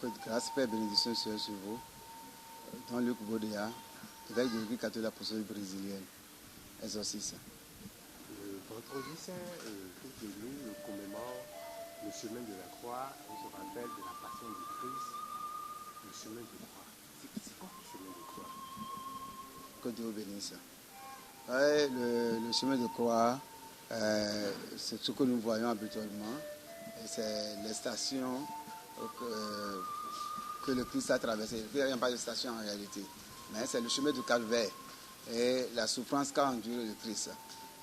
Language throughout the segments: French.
Que grâce, Père, bénédiction soit sur vous. Dans Luc Baudéa, évêque de l'Église catholique apostolique brésilienne, exorciste. Le vendredi saint, toute l'Église commémore le chemin de la croix. On se rappelle de la passion du Christ, le chemin de croix. C'est quoi le chemin de croix? Que Dieu vous bénisse. Ouais, le chemin de croix, c'est ce que nous voyons habituellement. C'est les stations que le Christ a traversées. Il n'y a pas de station en réalité. Mais c'est le chemin du calvaire et la souffrance qu'a enduré le Christ.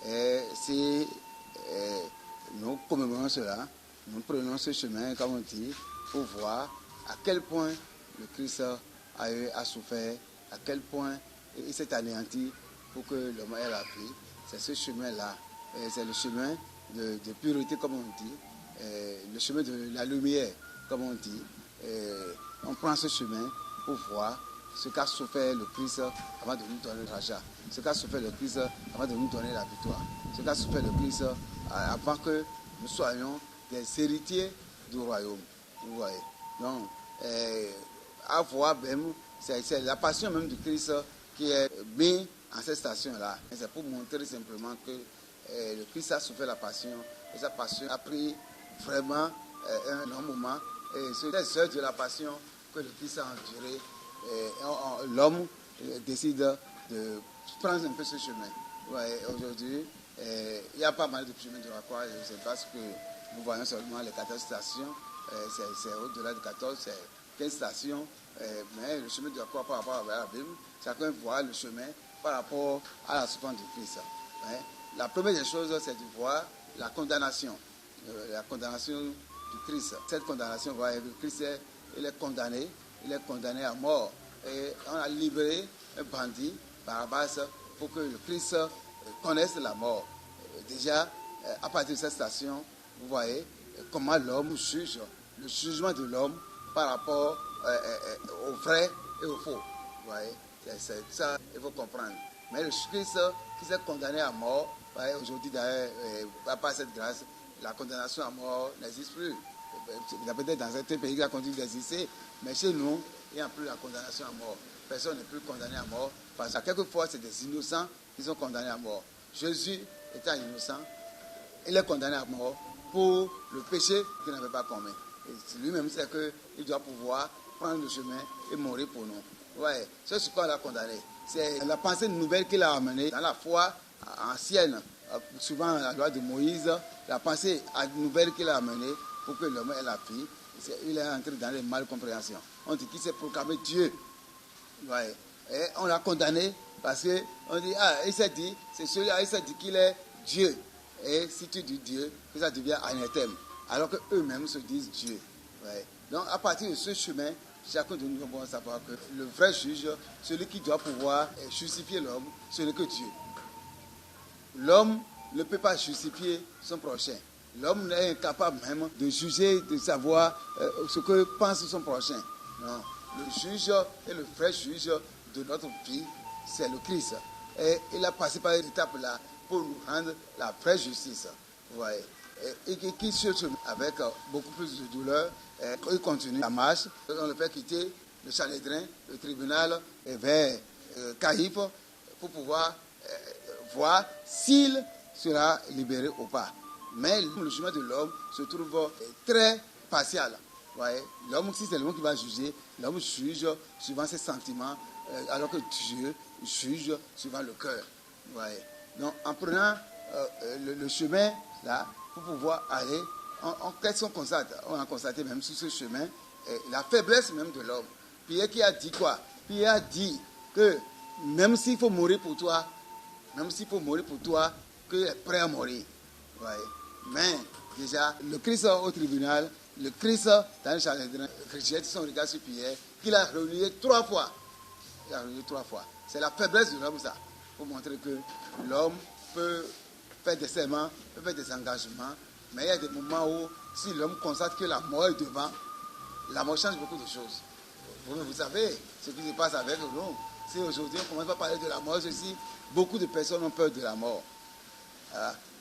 Et si nous commémorons cela, nous prenons ce chemin, comme on dit, pour voir à quel point le Christ a souffert, à quel point il s'est anéanti pour que l'homme ait la vie. C'est ce chemin-là. C'est le chemin de pureté, comme on dit, le chemin de la lumière, comme on dit. On prend ce chemin pour voir ce qu'a souffert le Christ avant de nous donner le rachat, ce qu'a souffert le Christ avant de nous donner la victoire, ce qu'a souffert le Christ avant que nous soyons des héritiers du royaume. Vous voyez. Donc, à voir même, c'est la passion même du Christ qui est mise en cette station-là. C'est pour montrer simplement que le Christ a souffert la passion et sa passion a pris vraiment un long moment. Et c'est les heures de la passion que le Christ a enduré. L'homme décide de prendre un peu ce chemin. Ouais, aujourd'hui, il y a pas mal de chemins de la croix. C'est parce que nous voyons seulement les 14 stations. C'est au-delà de 14, c'est 15 stations. Mais le chemin de la croix par rapport à la Bible, chacun voit le chemin par rapport à la souffrance du Christ. Ouais. La première des choses, c'est de voir la condamnation. La condamnation du Christ. Cette condamnation, le Christ il est condamné à mort. Et on a libéré un bandit, Barabbas, pour que le Christ connaisse la mort. Déjà, à partir de cette station, vous voyez comment l'homme juge, le jugement de l'homme par rapport au vrai et au faux. Vous voyez, c'est ça qu'il faut comprendre. Mais le Christ qui s'est condamné à mort, aujourd'hui d'ailleurs, par cette grâce, la condamnation à mort n'existe plus. Il y a peut-être dans certains pays qui a continué d'exister, mais chez nous, il n'y a plus la condamnation à mort. Personne n'est plus condamné à mort, parce que quelquefois, c'est des innocents qui sont condamnés à mort. Jésus étant innocent, il est condamné à mort pour le péché qu'il n'avait pas commis. Et lui-même sait qu'il doit pouvoir prendre le chemin et mourir pour nous. Ouais, c'est ce qu'on l'a condamné. C'est la pensée nouvelle qu'il a amenée dans la foi ancienne, souvent la loi de Moïse, la pensée nouvelle qu'il a amenée pour que l'homme ait la vie. Il est entré dans les malcompréhensions. On dit qu'il s'est proclamé Dieu. Ouais. Et on l'a condamné parce qu'on dit, il s'est dit, c'est celui-là, il s'est dit qu'il est Dieu. Et si tu dis Dieu, ça devient anathème. Alors qu'eux-mêmes se disent Dieu. Ouais. Donc à partir de ce chemin, chacun de nous doit savoir que le vrai juge, celui qui doit pouvoir justifier l'homme, ce n'est que Dieu. L'homme ne peut pas justifier son prochain. L'homme est incapable même de juger, de savoir ce que pense son prochain. Non. Le juge et le vrai juge de notre vie, c'est le Christ. Et il a passé par cette étape-là pour nous rendre la vraie justice. Vous voyez. Et qui cherche avec beaucoup plus de douleur, il continue la marche. On le fait quitter le Sanhédrin, le tribunal, vers Caïphe, pour pouvoir voir s'il sera libéré ou pas. Mais le chemin de l'homme se trouve très partial. L'homme, si c'est l'homme qui va juger, l'homme juge suivant ses sentiments, alors que Dieu juge suivant le cœur. Donc, en prenant le chemin là, pour pouvoir aller, qu'est-ce qu'on constate? On a constaté même sur ce chemin la faiblesse même de l'homme. Pierre qui a dit quoi? Pierre a dit que même s'il faut mourir pour toi, qu'il est prêt à mourir. Mais déjà, le Christ au tribunal, le Christ dans le Sanhédrin, jette son regard sur Pierre, qu'il a renié 3 fois. Il a renié 3 fois. C'est la faiblesse de l'homme, ça. Pour montrer que l'homme peut faire des serments, peut faire des engagements, mais il y a des moments où, si l'homme constate que la mort est devant, la mort change beaucoup de choses. Vous savez ce qui se passe avec nous. Si aujourd'hui on commence à parler de la mort, beaucoup de personnes ont peur de la mort.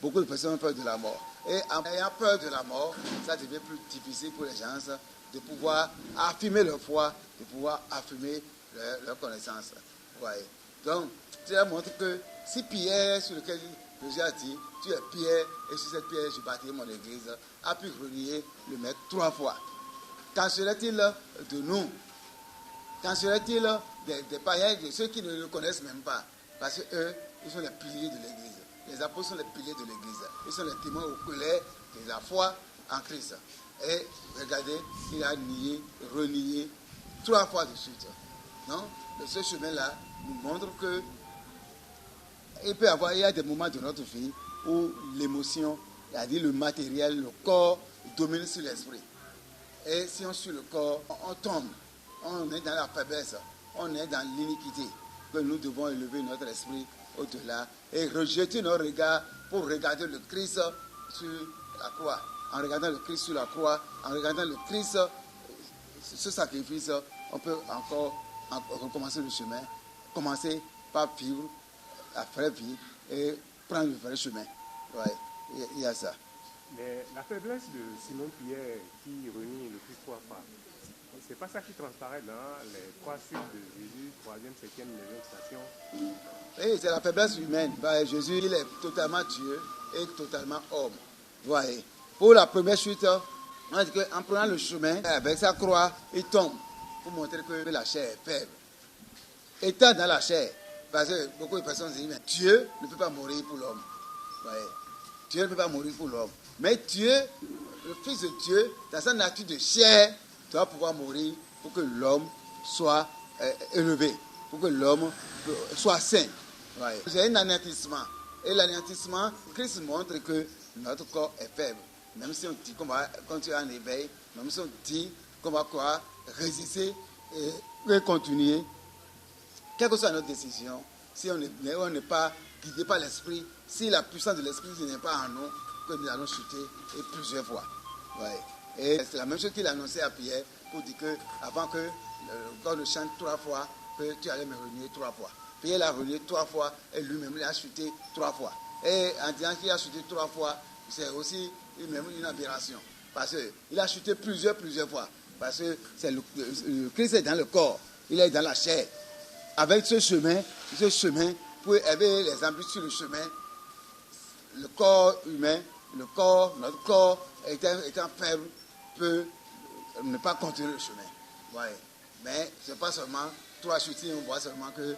Beaucoup de personnes ont peur de la mort. Et en ayant peur de la mort, ça devient plus difficile pour les gens de pouvoir affirmer leur foi, de pouvoir affirmer leur connaissance. Ouais. Donc, cela montre que si Pierre, sur lequel Jésus a dit, tu es Pierre, et sur cette pierre, je bâtirai mon église, a pu renier le maître 3 fois. Qu'en serait-il de nous? Qu'en serait-il des païens, de ceux qui ne le connaissent même pas? Parce qu'eux, ils sont les piliers de l'église. Les apôtres sont les piliers de l'église. Ils sont les témoins oculaires de la foi en Christ. Et regardez, il a nié, renié 3 fois de suite. Non? Ce chemin-là nous montre que il y a des moments de notre vie où l'émotion, c'est-à-dire le matériel, le corps domine sur l'esprit. Et si on suit le corps, on tombe. On est dans la faiblesse. On est dans l'iniquité. Que nous devons élever notre esprit au-delà et rejeter nos regards pour regarder le Christ sur la croix. En regardant le Christ sur la croix, en regardant le Christ, ce sacrifice, on peut encore recommencer le chemin. Commencer par vivre la vraie vie et prendre le vrai chemin. Ouais, il y a ça. Mais la faiblesse de Simon-Pierre qui renie le Christ 3 fois, c'est pas ça qui transparaît dans les 3 suites de Jésus, 3e, 7e, 9e station. Oui, c'est la faiblesse humaine. Jésus, il est totalement Dieu et totalement homme. Voyez. Pour la première chute, on a dit qu'en prenant le chemin, avec sa croix, il tombe pour montrer que la chair est faible. Étant dans la chair, parce que beaucoup de personnes disent, mais Dieu ne peut pas mourir pour l'homme. Voyez. Dieu ne peut pas mourir pour l'homme. Mais Dieu, le Fils de Dieu, dans sa nature de chair, doit pouvoir mourir pour que l'homme soit élevé, pour que l'homme soit saint. Ouais. C'est un anéantissement. Et l'anéantissement, Christ montre que notre corps est faible. Même si on dit qu'on va continuer en éveil, même si on dit qu'on va quoi, résister et continuer, quelle que soit notre décision, si on n'est pas guidé par l'esprit, si la puissance de l'esprit n'est pas en nous, que nous allons chuter et plusieurs fois. Ouais. Et c'est la même chose qu'il a annoncé à Pierre pour dire que avant que le corps ne chante 3 fois, que tu allais me renier 3 fois. Pierre l'a renié 3 fois et lui-même il a chuté 3 fois. Et en disant qu'il a chuté 3 fois, c'est aussi même une aberration. Parce qu'il a chuté plusieurs fois. Parce que le Christ est dans le corps, il est dans la chair. Avec ce chemin, pour aider les embûches sur le chemin, le corps humain, notre corps étant faible, peut ne pas continuer le chemin. Ouais. Mais ce n'est pas seulement 3 chutées, on voit seulement que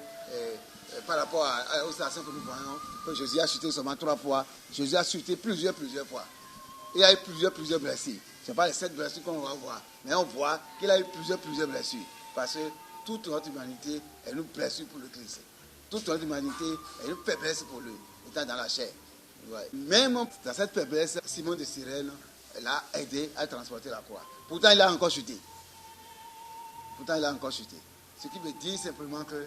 par rapport aux stations que nous voyons, que Jésus a chuté seulement 3 fois, Jésus a chuté plusieurs fois. Il y a eu plusieurs blessures. Ce n'est pas les 7 blessures qu'on va voir, mais on voit qu'il a eu plusieurs blessures. Parce que toute notre humanité est une blessure pour le Christ. Toute notre humanité est une faiblesse pour lui, étant dans la chair. Ouais. Même dans cette faiblesse, Simon de Cyrène l'a aidé à transporter la croix. Pourtant, il a encore chuté. Ce qui veut dire simplement que,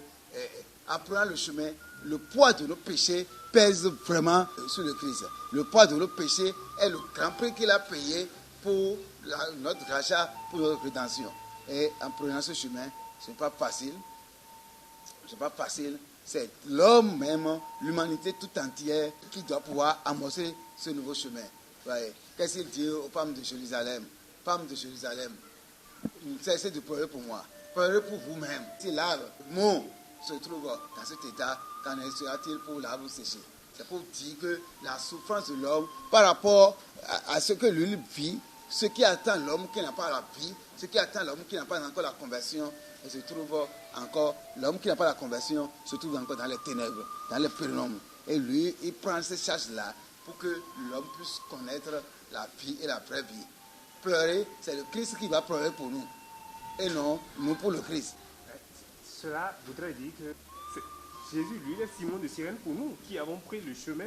en prenant le chemin, le poids de nos péchés pèse vraiment sur le Christ. Le poids de nos péchés est le grand prix qu'il a payé pour notre rachat, pour notre rédemption. Et en prenant ce chemin, ce n'est pas facile. C'est l'homme même, l'humanité tout entière qui doit pouvoir amorcer ce nouveau chemin. Ouais. Qu'est-ce qu'il dit aux femmes de Jérusalem? Femmes de Jérusalem, cessez de pleurer pour moi. Pleurez pour vous-même. Si l'arbre mou se trouve dans cet état, qu'en sera-t-il pour l'arbre séché? C'est pour dire que la souffrance de l'homme par rapport à ce que lui vit, ce qui attend l'homme qui n'a pas la vie, ce qui attend l'homme qui n'a pas encore la conversion, et se trouve encore, l'homme qui n'a pas la conversion se trouve encore dans les ténèbres, dans les pénombres. Et lui, il prend ces charges-là pour que l'homme puisse connaître la vie et la vraie vie. Pleurer, c'est le Christ qui va pleurer pour nous, et non nous pour le Christ. Cela voudrait dire que Jésus, lui, est Simon de Cyrène pour nous, qui avons pris le chemin.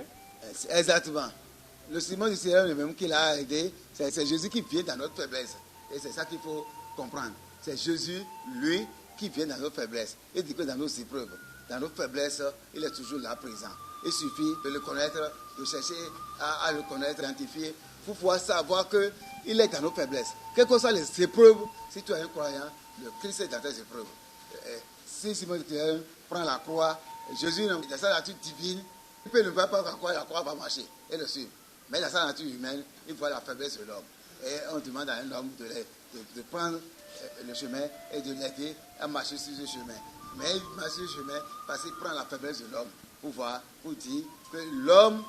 Exactement. Le Simon de Cyrène, le même qui l'a aidé, c'est Jésus qui vient dans notre faiblesse. Et c'est ça qu'il faut comprendre. C'est Jésus, lui, qui vient dans nos faiblesses. Il dit que dans nos épreuves, dans nos faiblesses, il est toujours là présent. Il suffit de le connaître, de chercher à le connaître, identifier, pour pouvoir savoir qu'il est dans nos faiblesses. Quelles que soient les épreuves, si tu es un croyant, le Christ est dans tes épreuves. Si Simon de Cyrène prend la croix, Jésus, dans sa nature divine, il peut ne pas prendre la croix va marcher et le suivre. Mais dans sa nature humaine, il voit la faiblesse de l'homme. Et on demande à un homme de prendre le chemin et de l'aider à marcher sur ce chemin. Mais il marche sur le chemin parce qu'il prend la faiblesse de l'homme pour dire que l'homme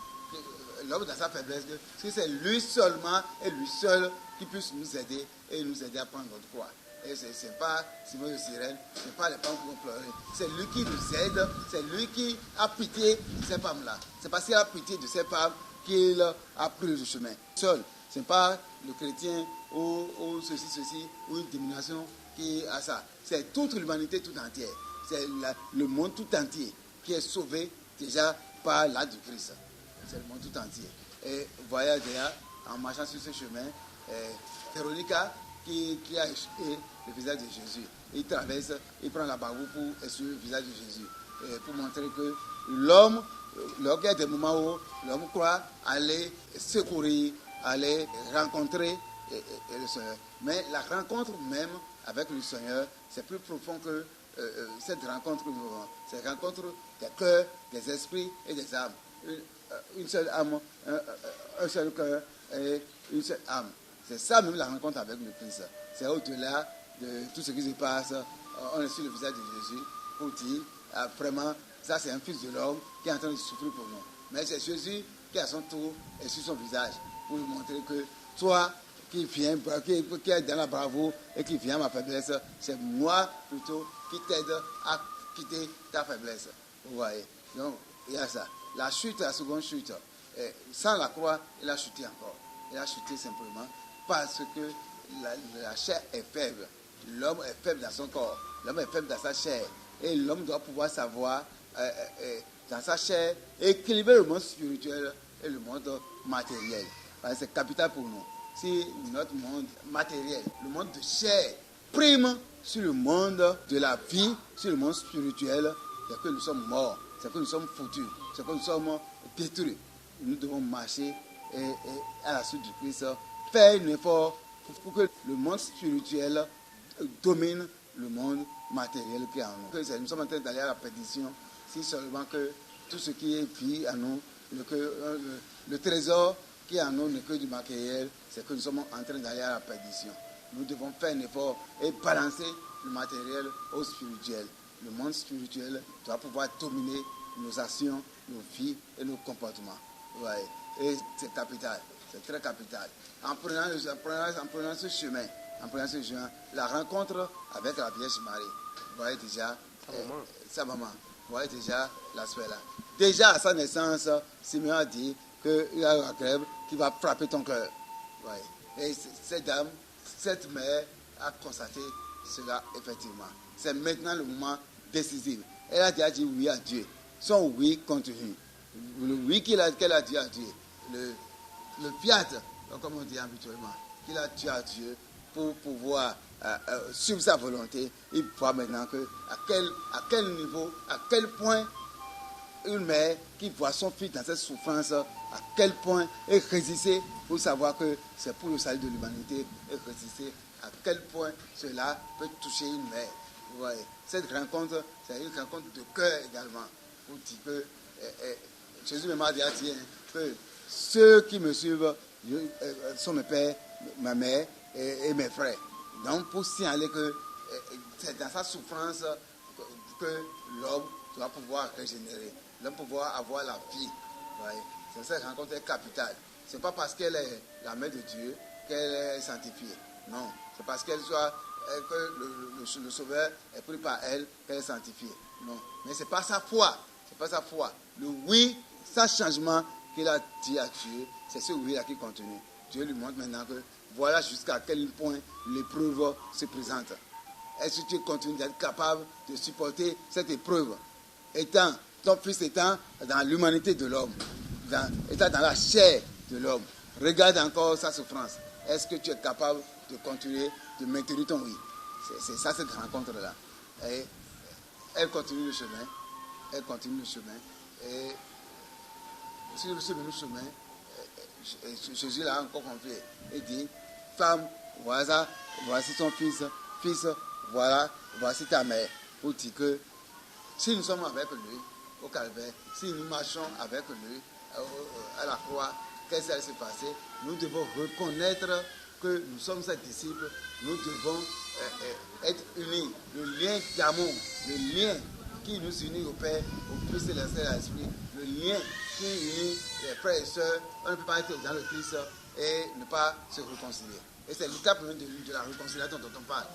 dans sa faiblesse, que c'est lui seulement et lui seul qui puisse nous aider et nous aider à prendre notre croix. Et ce n'est pas Simon de Cyrène, ce n'est pas les femmes qui vont pleurer. C'est lui qui nous aide, c'est lui qui a pitié de ces femmes-là. C'est parce qu'il a pitié de ces femmes qu'il a pris le chemin. Seul, ce n'est pas le chrétien ou ceci, ou une diminution qui a ça. C'est toute l'humanité tout entière. C'est le monde tout entier qui est sauvé déjà par l'acte du Christ. C'est le monde tout entier. Et vous voyez déjà, en marchant sur ce chemin, Véronica qui a essuyé le visage de Jésus. Il traverse, il prend la barbou pour essuyer le visage de Jésus. Et pour montrer que l'homme, il y a des moments où l'homme croit aller secourir, aller rencontrer le Seigneur. Mais la rencontre même avec le Seigneur, c'est plus profond que cette rencontre que nous avons. C'est la rencontre des cœurs, des esprits et des âmes. Une seule âme, un seul cœur et une seule âme. C'est ça même la rencontre avec le Christ. C'est au-delà de tout ce qui se passe. On est sur le visage de Jésus pour dire vraiment, ça c'est un fils de l'homme qui est en train de souffrir pour nous. Mais c'est Jésus qui à son tour est sur son visage pour lui montrer que toi qui viens, qui est dans la bravoure et qui vient à ma faiblesse, c'est moi plutôt qui t'aide à quitter ta faiblesse. Vous voyez. Donc il y a ça. La chute, la seconde chute, sans la croix, il a chuté encore. Il a chuté simplement parce que la chair est faible. L'homme est faible dans son corps. L'homme est faible dans sa chair. Et l'homme doit pouvoir savoir, dans sa chair, équilibrer le monde spirituel et le monde matériel. C'est capital pour nous. Si notre monde matériel, le monde de chair, prime sur le monde de la vie, sur le monde spirituel, c'est que nous sommes morts. C'est que nous sommes foutus, c'est que nous sommes détruits. Nous devons marcher et à la suite du Christ, faire un effort pour que le monde spirituel domine le monde matériel qui est en nous. Nous sommes en train d'aller à la perdition si seulement que tout ce qui est vie en nous, le trésor qui est en nous n'est que du matériel, c'est que nous sommes en train d'aller à la perdition. Nous devons faire un effort et balancer le matériel au spirituel. Le monde spirituel doit pouvoir dominer nos actions, nos vies et nos comportements. Ouais. Et c'est capital, c'est très capital. En prenant ce chemin, la rencontre avec la Vierge Marie, vous voyez déjà sa maman, vous voyez déjà l'aspect là. Déjà à sa naissance, Simeon a dit qu'il y a la grève qui va frapper ton cœur. Ouais. Et cette dame, cette mère a constaté cela effectivement. C'est maintenant le moment décisif. Elle a déjà dit oui à Dieu. Son oui continue. Le oui qu'elle a dit à Dieu. Le fiat, comme on dit habituellement, qu'il a dit à Dieu pour pouvoir suivre sa volonté. Il voit maintenant à quel niveau, à quel point une mère qui voit son fils dans cette souffrance, à quel point elle résistait pour savoir que c'est pour le salut de l'humanité, et résister à quel point cela peut toucher une mère. Vous voyez, cette rencontre, c'est une rencontre de cœur également. Pour dire que Jésus m'a dit que ceux qui me suivent sont mes pères, ma mère et mes frères. Donc pour signaler que c'est dans sa souffrance que l'homme doit pouvoir régénérer, l'homme pouvoir avoir la vie. Ouais. C'est cette rencontre capitale. Ce n'est pas parce qu'elle est la mère de Dieu qu'elle est sanctifiée. Non, c'est parce que le Sauveur est pris par elle qu'elle est sanctifiée. Non, mais c'est pas sa foi. C'est pas sa foi. Le oui, ça changement qu'il a dit à Dieu, c'est ce oui-là qui continue. Dieu lui montre maintenant que voilà jusqu'à quel point l'épreuve se présente. Est-ce que tu continues d'être capable de supporter cette épreuve, ton fils étant dans l'humanité de l'homme, étant dans la chair de l'homme? Regarde encore sa souffrance. Est-ce que tu es capable de continuer de maintenir ton oui? C'est ça cette rencontre-là. Et elle continue le chemin. Elle continue le chemin. Et sur le chemin, Jésus l'a encore confié. Il dit, femme, voici ton fils. Fils, voici ta mère. Pour dire que si nous sommes avec lui au calvaire, si nous marchons avec lui à la croix, qu'est-ce qui s'est passé? Nous devons reconnaître que nous sommes ses disciples, nous devons être unis. Le lien d'amour, le lien qui nous unit au Père, au Fils et à l'Esprit, le lien qui unit les frères et sœurs. On ne peut pas être dans le Christ et ne pas se réconcilier. Et c'est l'étape de la réconciliation dont on parle.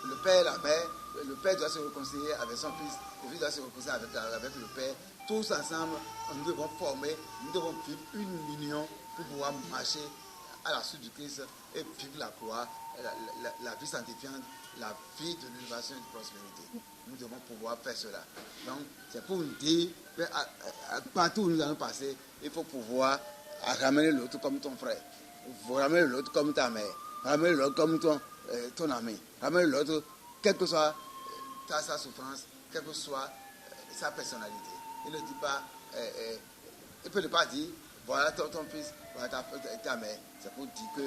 Le Père et la Mère, le Père doit se réconcilier avec son Fils, le Fils doit se réconcilier avec le Père. Tous ensemble, nous devons former, nous devons vivre une union pour pouvoir marcher à la suite du Christ et vivre la croix, la vie sanctifiante, la vie de l'innovation et de prospérité. Nous devons pouvoir faire cela. Donc, c'est pour nous dire que partout où nous allons passer, il faut pouvoir ramener l'autre comme ton frère, ramener l'autre comme ta mère, ramener l'autre comme ton ami, ramener l'autre, quelle que soit sa souffrance, quelle que soit sa personnalité. Il ne dit pas, il peut ne pas dire, voilà ton fils, voilà ta mère. C'est pour dire que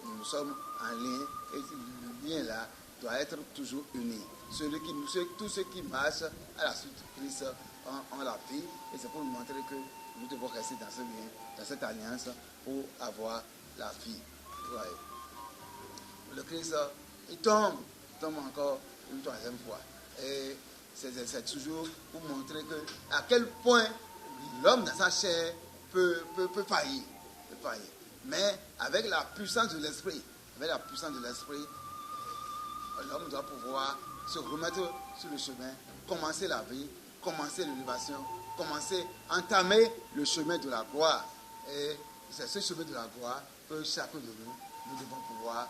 nous sommes en lien et le lien là doit être toujours uni. Tous ceux qui marchent à la suite de Christ ont la vie et c'est pour nous montrer que nous devons rester dans ce lien, dans cette alliance pour avoir la vie. Ouais. Le Christ, il tombe encore une troisième fois. Et c'est toujours pour montrer à quel point l'homme dans sa chair peut faillir. Mais avec la puissance de l'esprit, l'homme doit pouvoir se remettre sur le chemin, commencer la vie, commencer l'élévation, entamer le chemin de la gloire. Et c'est ce chemin de la gloire que chacun de nous devons pouvoir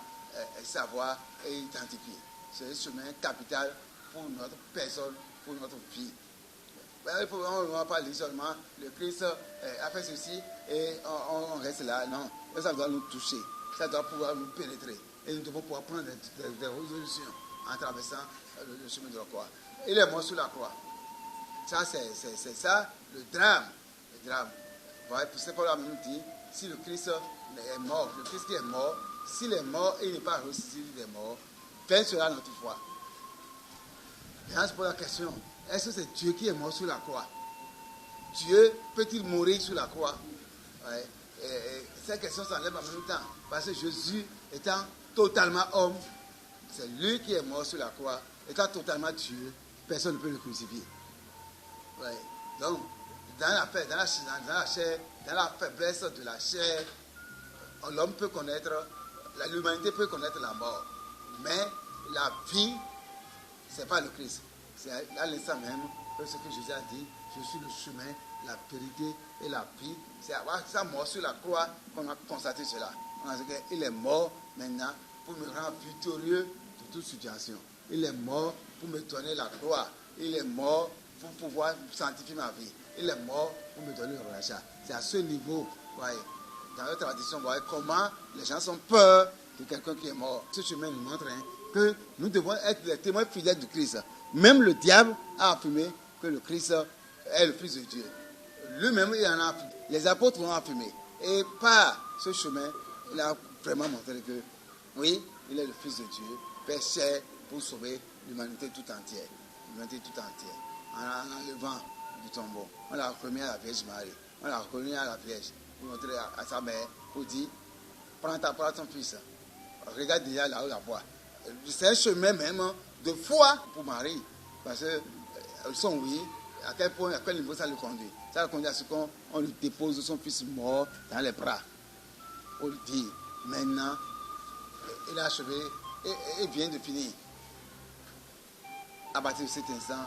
savoir et identifier. C'est un chemin capital pour notre personne, pour notre vie. On ne va pas dire seulement le Christ a fait ceci et on reste là. Non, ça doit nous toucher, ça doit pouvoir nous pénétrer. Et nous devons pouvoir prendre des résolutions en traversant le chemin de la croix. Il est mort sur la croix. Ça, c'est ça le drame. C'est pour la même dit, si le Christ est mort, le Christ qui est mort, s'il est mort et il n'est pas ressuscité, il est mort, quelle sera notre foi? Et là, je pose la question, est-ce que c'est Dieu qui est mort sur la croix? Dieu peut-il mourir sur la croix? Ouais. Et cette question s'enlève en même temps, parce que Jésus étant totalement homme, c'est lui qui est mort sur la croix, étant totalement Dieu, personne ne peut le crucifier. Ouais. Donc, dans la chair, dans la faiblesse de la chair, l'homme peut connaître, l'humanité peut connaître la mort. Mais la vie, ce n'est pas le Christ. C'est à l'instant même que ce que Jésus a dit, je suis le chemin, la vérité et la vie. C'est à sa mort sur la croix qu'on a constaté cela. On a dit qu'il est mort maintenant pour me rendre victorieux de toute situation. Il est mort pour me donner la gloire. Il est mort pour pouvoir sanctifier ma vie. Il est mort pour me donner le rachat. C'est à ce niveau, voyez, dans notre tradition, voyez comment les gens sont peur de quelqu'un qui est mort. Ce chemin nous montre que nous devons être les témoins fidèles du Christ. Même le diable a affirmé que le Christ est le Fils de Dieu. Lui-même, il en a affirmé. Les apôtres l'ont affirmé. Et par ce chemin, il a vraiment montré que, oui, il est le Fils de Dieu, péché pour sauver l'humanité tout entière. En enlevant du tombeau. On l'a remis à la Vierge Marie. On l'a remis à la Vierge pour montrer à sa mère, pour dire, prends ton fils. Regarde déjà là où la voie. C'est un chemin même de foi pour Marie. Parce que son oui, à quel niveau ça le conduit? Ça le conduit à ce qu'on lui dépose son fils mort dans les bras. Pour lui dire, maintenant, il a achevé et vient de finir. À partir de cet instant,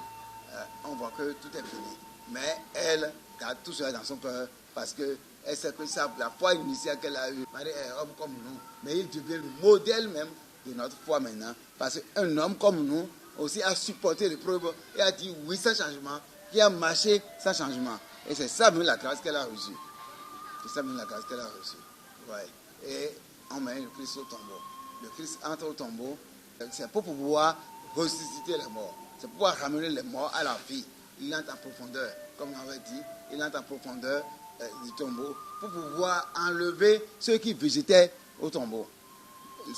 on voit que tout est fini. Mais elle garde tout cela dans son cœur parce qu'elle sait que la foi initiale qu'elle a eue, Marie est homme comme nous, mais il devient le modèle même de notre foi maintenant. Parce qu'un homme comme nous aussi a supporté l'épreuve et a dit oui sans changement, qui a marché sans changement. Et c'est ça même la grâce qu'elle a reçue. Ouais. Et on met le Christ au tombeau. Le Christ entre au tombeau, c'est pour pouvoir ressusciter les morts. C'est pour pouvoir ramener les morts à la vie. Il entre en profondeur, comme on avait dit, il entre en profondeur du tombeau pour pouvoir enlever ceux qui végétaient au tombeau.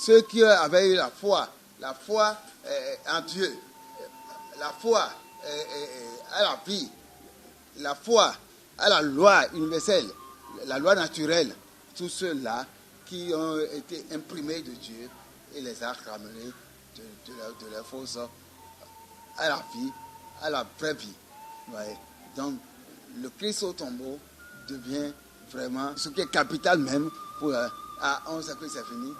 Ceux qui avaient eu la foi en Dieu, la foi à la vie, la foi à la loi universelle, la loi naturelle, tous ceux-là qui ont été imprimés de Dieu et les a ramenés de la force à la vie, à la vraie vie. Ouais. Donc, le Christ au tombeau devient vraiment ce qui est capital même pour on sait que c'est fini,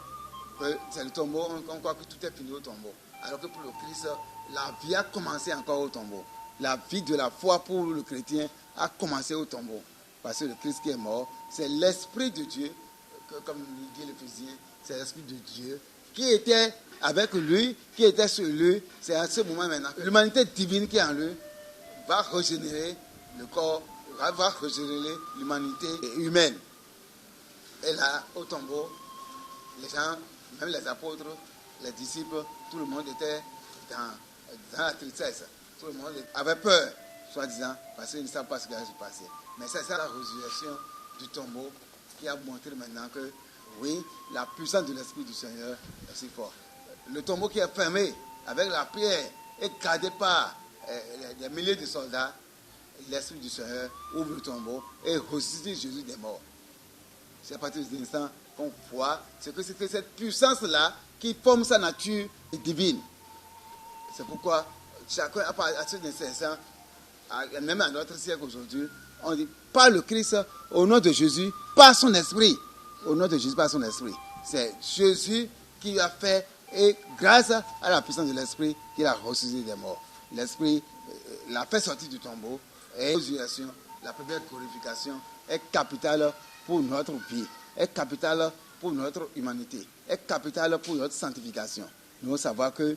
que c'est le tombeau, on croit que tout est fini au tombeau. Alors que pour le Christ, la vie a commencé encore au tombeau. La vie de la foi pour le chrétien a commencé au tombeau. Parce que le Christ qui est mort, c'est l'Esprit de Dieu, comme dit l'Éphésien, c'est l'Esprit de Dieu qui était avec lui, qui était sur lui. C'est à ce moment maintenant que l'humanité divine qui est en lui va régénérer le corps, va régénérer l'humanité humaine. Et là, au tombeau, les gens, même les apôtres, les disciples, tout le monde était dans la tristesse. Tout le monde avait peur, soi-disant, parce qu'ils ne savent pas ce qui allait se passer. Mais c'est ça la résurrection du tombeau qui a montré maintenant que, oui, la puissance de l'Esprit du Seigneur est si forte. Le tombeau qui est fermé avec la pierre et gardé par des milliers de soldats, l'Esprit du Seigneur ouvre le tombeau et ressuscite Jésus des morts. C'est à partir de l'instant qu'on voit c'est que c'était cette puissance-là qui forme sa nature divine. C'est pourquoi chacun, à partir d'un certain, même à notre siècle aujourd'hui, on dit par le Christ, au nom de Jésus, par son esprit. Au nom de Jésus, par son esprit. C'est Jésus qui a fait, et grâce à la puissance de l'esprit, qu'il a ressuscité des morts. L'esprit l'a fait sortir du tombeau, et la résurrection, la première glorification, est capitale pour notre vie, est capitale pour notre humanité, est capitale pour notre sanctification. Nous devons savoir que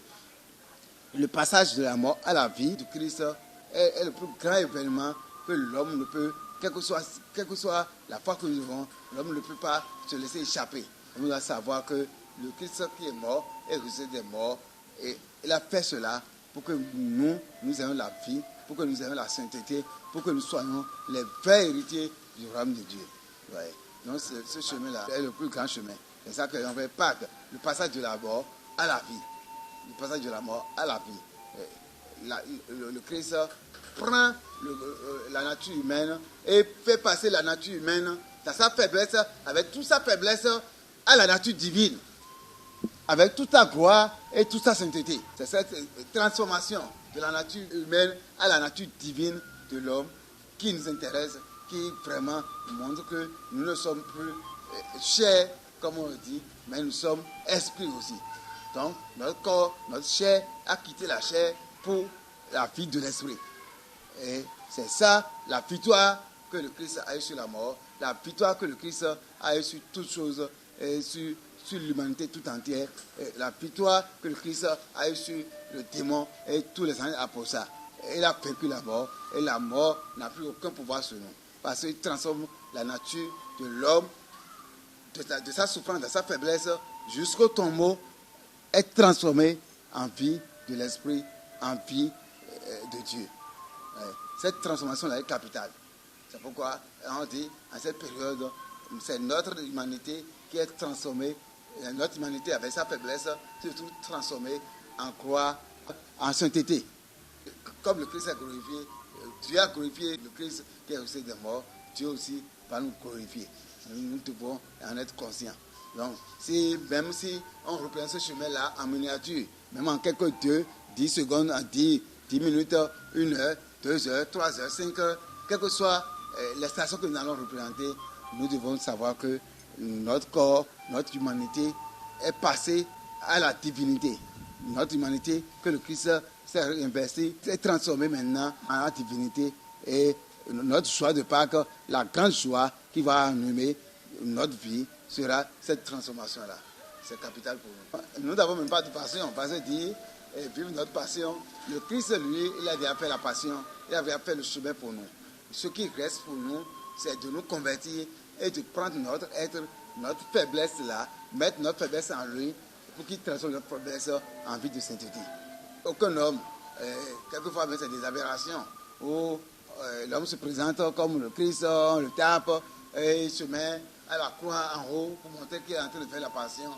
le passage de la mort à la vie du Christ est le plus grand événement que l'homme ne peut, quelle que soit la foi que nous vivons, l'homme ne peut pas se laisser échapper. On doit savoir que le Christ qui est mort est ressuscité des morts et il a fait cela pour que nous ayons la vie, pour que nous ayons la sainteté, pour que nous soyons les vrais héritiers du royaume de Dieu. Ouais. Donc ce chemin-là est le plus grand chemin. C'est ça que l'on fait Pâques, le passage de la mort à la vie. Le passage de la mort à la vie. Le Christ prend la nature humaine et fait passer la nature humaine dans sa faiblesse, avec toute sa faiblesse, à la nature divine, avec toute sa gloire et toute sa sainteté. C'est cette transformation de la nature humaine à la nature divine de l'homme qui nous intéresse, qui vraiment montre que nous ne sommes plus chairs, comme on le dit, mais nous sommes esprits aussi. Donc, notre corps, notre chair a quitté la chair pour la vie de l'esprit. Et c'est ça, la victoire que le Christ a eu sur la mort, la victoire que le Christ a eu sur toutes choses, et sur l'humanité tout entière, et la victoire que le Christ a eu sur le démon et tous les anges pour ça. Il a vaincu la mort, et la mort n'a plus aucun pouvoir sur nous. Parce qu'il transforme la nature de l'homme, de sa souffrance, de sa faiblesse, jusqu'au tombeau, est transformé en vie de l'esprit, en vie de Dieu. Cette transformation-là est capitale. C'est pourquoi on dit, en cette période, c'est notre humanité qui est transformée, notre humanité avec sa faiblesse, surtout transformée en gloire, en sainteté. Comme le Christ a glorifié, Dieu a glorifié le Christ qui est ressuscité des morts, Dieu aussi va nous glorifier. Nous devons en être conscients. Donc, même si on reprend ce chemin-là en miniature, même en quelques 10 secondes, en 10 minutes, 1 heure, 2 heures, 3 heures, 5 heures, quelles que soient les stations que nous allons représenter, nous devons savoir que notre corps, notre humanité est passée à la divinité. Notre humanité, que le Christ s'est investi, s'est transformée maintenant en la divinité. Et notre joie de Pâques, la grande joie qui va animer notre vie, sera cette transformation-là. C'est capital pour nous. Nous n'avons même pas de passion. Parce que dire, vivre notre passion, le Christ, lui, il avait fait la passion, il avait fait le chemin pour nous. Ce qui reste pour nous, c'est de nous convertir et de prendre notre être, notre faiblesse là, mettre notre faiblesse en lui, pour qu'il transforme notre faiblesse en vie de sainteté. Aucun homme, quelquefois c'est des aberrations, où l'homme se présente comme le Christ, on le tape, et il se met à la croix en haut pour montrer qu'il est en train de faire la passion.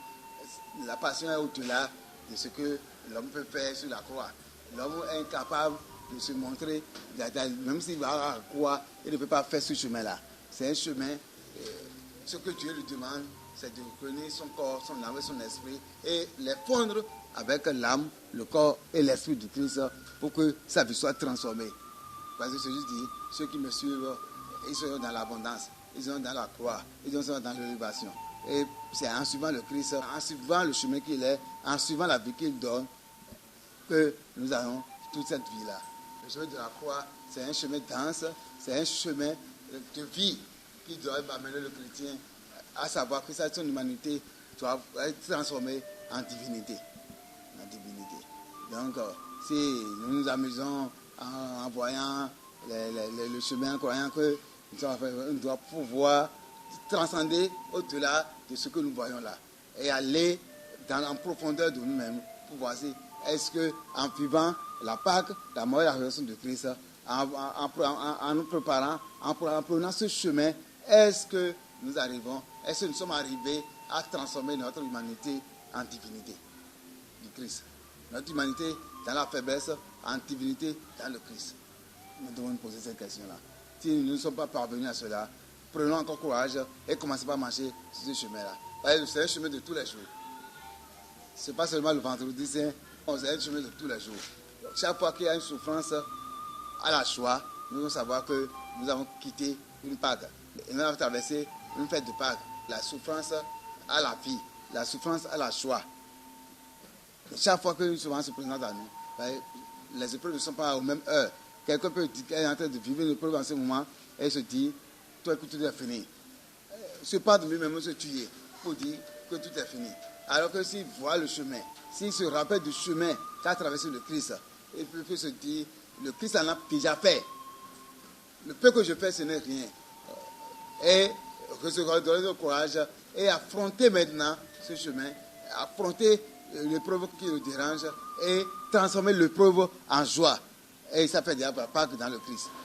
La passion est au-delà de ce que l'homme peut faire sur la croix. L'homme est incapable de se montrer, même s'il va à la croix, il ne peut pas faire ce chemin-là. C'est un chemin, ce que Dieu lui demande, c'est de reconnaître son corps, son âme et son esprit et les fondre avec l'âme, le corps et l'esprit du Christ pour que sa vie soit transformée. Parce que Jésus dit, ceux qui me suivent, ils seront dans l'abondance, ils seront dans la croix, ils seront dans l'élévation. Et c'est en suivant le Christ, en suivant le chemin qu'il est, en suivant la vie qu'il donne, que nous avons toute cette vie-là. Le chemin de la croix, c'est un chemin dense, c'est un chemin de vie qui doit amener le chrétien à savoir que son humanité doit être transformée en divinité. Donc, si nous nous amusons en voyant le chemin, en croyant que nous devons pouvoir transcender au-delà de ce que nous voyons là et aller en profondeur de nous-mêmes pour voir si est-ce qu'en vivant la Pâque, la mort et la résurrection de Christ, en nous préparant, en prenant ce chemin, est-ce que nous arrivons, est-ce que nous sommes arrivés à transformer notre humanité en divinité du Christ. Notre humanité dans la faiblesse, en divinité dans le Christ. Nous devons nous poser cette question-là. Si nous ne sommes pas parvenus à cela, prenons encore courage et commencez par marcher sur ce chemin-là. C'est un chemin de tous les jours. Ce n'est pas seulement le vendredi saint, c'est un chemin de tous les jours. Chaque fois qu'il y a une souffrance à la joie, nous devons savoir que nous avons quitté une Pâque. Et nous avons traversé une fête de Pâque. La souffrance à la vie, la souffrance à la joie. Chaque fois qu'une souffrance se présente à nous, les épreuves ne sont pas aux mêmes heures. Quelqu'un peut dire qu'il est en train de vivre une épreuve en ce moment et se dit, toi que tout est fini. Se part de lui-même se tuer pour dire que tout est fini. Alors que s'il voit le chemin, s'il se rappelle du chemin qu'a traversé le Christ, il peut se dire, le Christ en a déjà fait. Le peu que je fais, ce n'est rien. Et donner le courage et affronter maintenant ce chemin, affronter l'épreuve qui le dérange et transformer l'épreuve en joie. Et ça fait déjà Pâques dans le Christ.